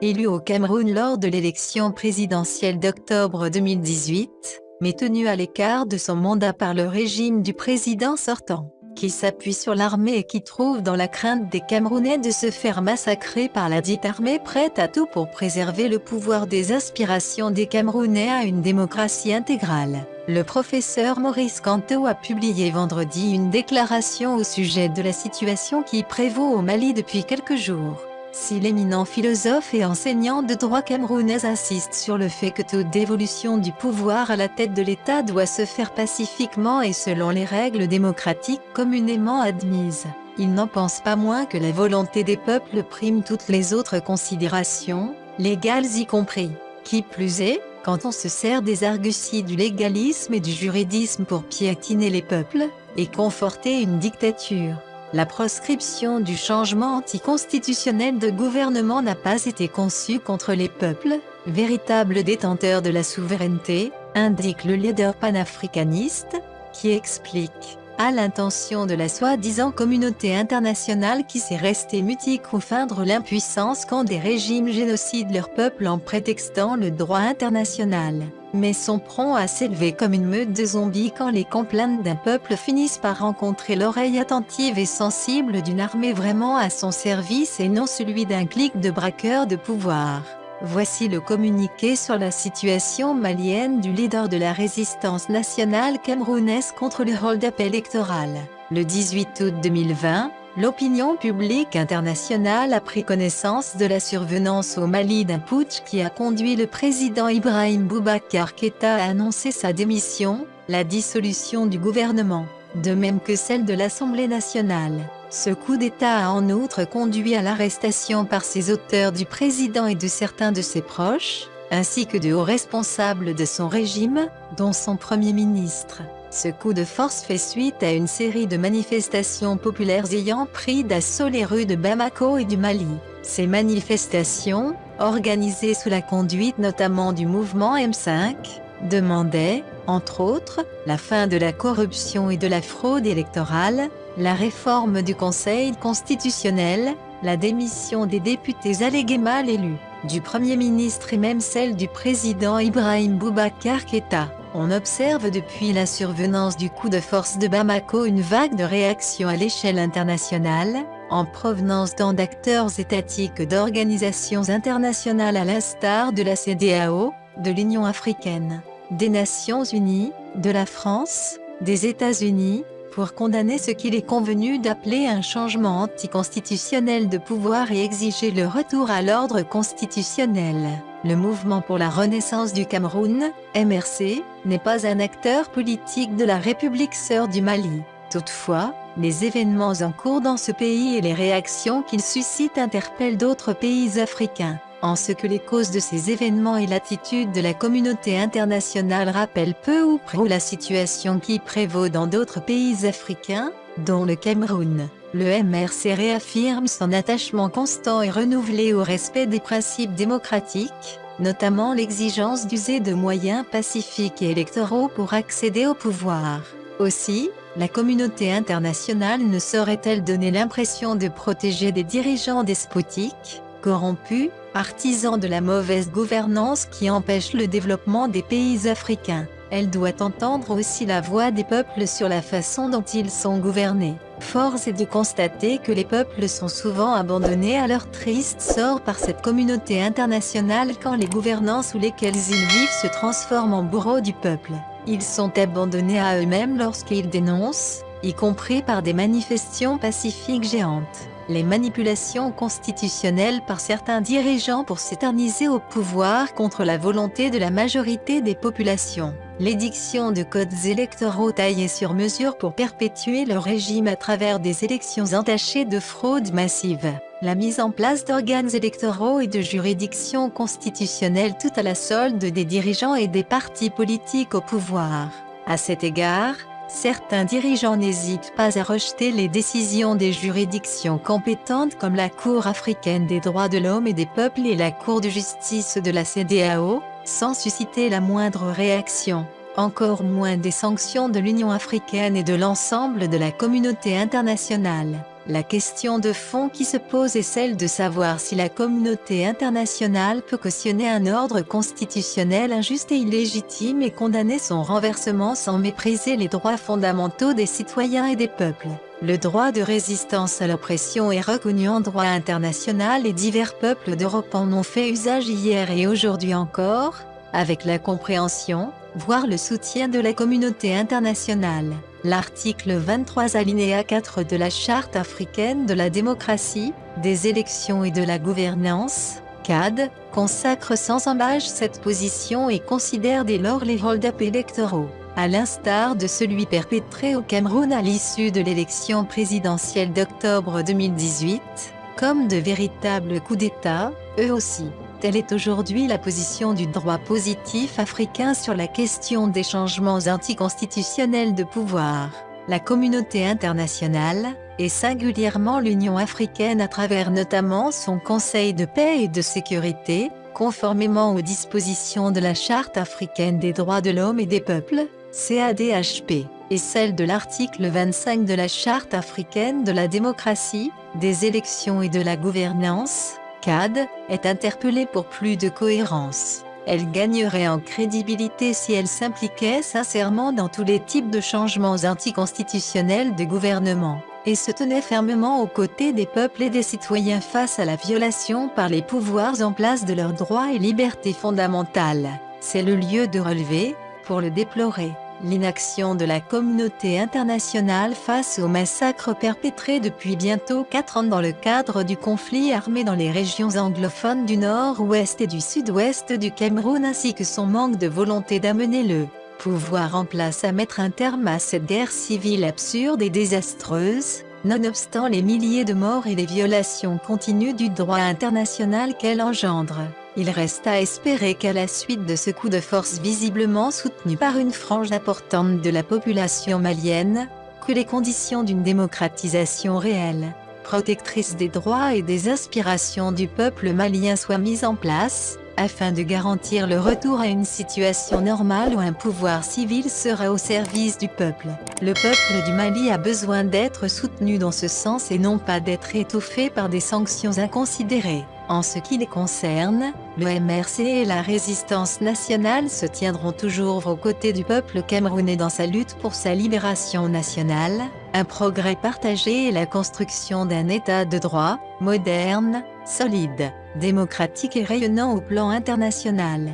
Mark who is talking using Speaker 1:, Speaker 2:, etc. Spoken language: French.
Speaker 1: élu au Cameroun lors de l'élection présidentielle d'octobre 2018, mais tenu à l'écart de son mandat par le régime du président sortant, qui s'appuie sur l'armée et qui trouve dans la crainte des Camerounais de se faire massacrer par la dite armée prête à tout pour préserver le pouvoir des aspirations des Camerounais à une démocratie intégrale. Le professeur Maurice Kamto a publié vendredi une déclaration au sujet de la situation qui prévaut au Mali depuis quelques jours. Si l'éminent philosophe et enseignant de droit camerounais insiste sur le fait que toute dévolution du pouvoir à la tête de l'État doit se faire pacifiquement et selon les règles démocratiques communément admises, il n'en pense pas moins que la volonté des peuples prime toutes les autres considérations, légales y compris. Qui plus est, quand on se sert des arguties du légalisme et du juridisme pour piétiner les peuples, et conforter une dictature. La proscription du changement anticonstitutionnel de gouvernement n'a pas été conçue contre les peuples, véritables détenteurs de la souveraineté, indique le leader panafricaniste, qui explique, à l'intention de la soi-disant communauté internationale qui s'est restée mutique ou feindre l'impuissance quand des régimes génocident leur peuple en prétextant le droit international, mais sont prompts à s'élever comme une meute de zombies quand les complaintes d'un peuple finissent par rencontrer l'oreille attentive et sensible d'une armée vraiment à son service et non celui d'un clique de braqueurs de pouvoir. Voici le communiqué sur la situation malienne du leader de la résistance nationale camerounaise contre le hold-up électoral. Le 18 août 2020, l'opinion publique internationale a pris connaissance de la survenance au Mali d'un putsch qui a conduit le président Ibrahim Boubacar Keïta à annoncer sa démission, la dissolution du gouvernement, de même que celle de l'Assemblée nationale. Ce coup d'État a en outre conduit à l'arrestation par ses auteurs du président et de certains de ses proches, ainsi que de hauts responsables de son régime, dont son Premier ministre. Ce coup de force fait suite à une série de manifestations populaires ayant pris d'assaut les rues de Bamako et du Mali. Ces manifestations, organisées sous la conduite notamment du mouvement M5, demandaient, entre autres, la fin de la corruption et de la fraude électorale, la réforme du Conseil constitutionnel, la démission des députés allégués mal élus, du Premier ministre et même celle du président Ibrahim Boubacar Keïta. On observe depuis la survenance du coup de force de Bamako une vague de réactions à l'échelle internationale, en provenance tant d'acteurs étatiques que d'organisations internationales à l'instar de la CEDEAO, de l'Union africaine, des Nations unies, de la France, des États-Unis, pour condamner ce qu'il est convenu d'appeler un changement anticonstitutionnel de pouvoir et exiger le retour à l'ordre constitutionnel. Le Mouvement pour la Renaissance du Cameroun, MRC, n'est pas un acteur politique de la République sœur du Mali. Toutefois, les événements en cours dans ce pays et les réactions qu'ils suscitent interpellent d'autres pays africains, en ce que les causes de ces événements et l'attitude de la communauté internationale rappellent peu ou prou la situation qui prévaut dans d'autres pays africains, dont le Cameroun. Le MRC réaffirme son attachement constant et renouvelé au respect des principes démocratiques, notamment l'exigence d'user de moyens pacifiques et électoraux pour accéder au pouvoir. Aussi, la communauté internationale ne saurait-elle donner l'impression de protéger des dirigeants despotiques, corrompus, partisans de la mauvaise gouvernance qui empêche le développement des pays africains. Elle doit entendre aussi la voix des peuples sur la façon dont ils sont gouvernés. Force est de constater que les peuples sont souvent abandonnés à leur triste sort par cette communauté internationale quand les gouvernants sous lesquels ils vivent se transforment en bourreaux du peuple. Ils sont abandonnés à eux-mêmes lorsqu'ils dénoncent, y compris par des manifestations pacifiques géantes, les manipulations constitutionnelles par certains dirigeants pour s'éterniser au pouvoir contre la volonté de la majorité des populations, l'édiction de codes électoraux taillés sur mesure pour perpétuer le régime à travers des élections entachées de fraude massive, la mise en place d'organes électoraux et de juridictions constitutionnelles tout à la solde des dirigeants et des partis politiques au pouvoir. À cet égard, certains dirigeants n'hésitent pas à rejeter les décisions des juridictions compétentes comme la Cour africaine des droits de l'homme et des peuples et la Cour de justice de la CEDEAO, sans susciter la moindre réaction, encore moins des sanctions de l'Union africaine et de l'ensemble de la communauté internationale. La question de fond qui se pose est celle de savoir si la communauté internationale peut cautionner un ordre constitutionnel injuste et illégitime et condamner son renversement sans mépriser les droits fondamentaux des citoyens et des peuples. Le droit de résistance à l'oppression est reconnu en droit international et divers peuples d'Europe en ont fait usage hier et aujourd'hui encore, avec la compréhension, voire le soutien de la communauté internationale. L'article 23 alinéa 4 de la Charte africaine de la démocratie, des élections et de la gouvernance, CAD, consacre sans embâche cette position et considère dès lors les hold-up électoraux, à l'instar de celui perpétré au Cameroun à l'issue de l'élection présidentielle d'octobre 2018, comme de véritables coups d'État, eux aussi. Telle est aujourd'hui la position du droit positif africain sur la question des changements anticonstitutionnels de pouvoir. La communauté internationale, et singulièrement l'Union africaine à travers notamment son Conseil de paix et de sécurité, conformément aux dispositions de la Charte africaine des droits de l'homme et des peuples, CADHP, et celle de l'article 25 de la Charte africaine de la démocratie, des élections et de la gouvernance, CAD, est interpellée pour plus de cohérence. Elle gagnerait en crédibilité si elle s'impliquait sincèrement dans tous les types de changements anticonstitutionnels de gouvernement, et se tenait fermement aux côtés des peuples et des citoyens face à la violation par les pouvoirs en place de leurs droits et libertés fondamentales. C'est le lieu de relever, pour le déplorer, l'inaction de la communauté internationale face aux massacres perpétrés depuis bientôt 4 ans dans le cadre du conflit armé dans les régions anglophones du nord-ouest et du sud-ouest du Cameroun ainsi que son manque de volonté d'amener le pouvoir en place à mettre un terme à cette guerre civile absurde et désastreuse, nonobstant les milliers de morts et les violations continues du droit international qu'elle engendre. Il reste à espérer qu'à la suite de ce coup de force visiblement soutenu par une frange importante de la population malienne, que les conditions d'une démocratisation réelle, protectrice des droits et des aspirations du peuple malien soient mises en place, afin de garantir le retour à une situation normale où un pouvoir civil sera au service du peuple. Le peuple du Mali a besoin d'être soutenu dans ce sens et non pas d'être étouffé par des sanctions inconsidérées. En ce qui les concerne, le MRC et la résistance nationale se tiendront toujours aux côtés du peuple camerounais dans sa lutte pour sa libération nationale, un progrès partagé et la construction d'un État de droit, moderne, solide, démocratique et rayonnant au plan international.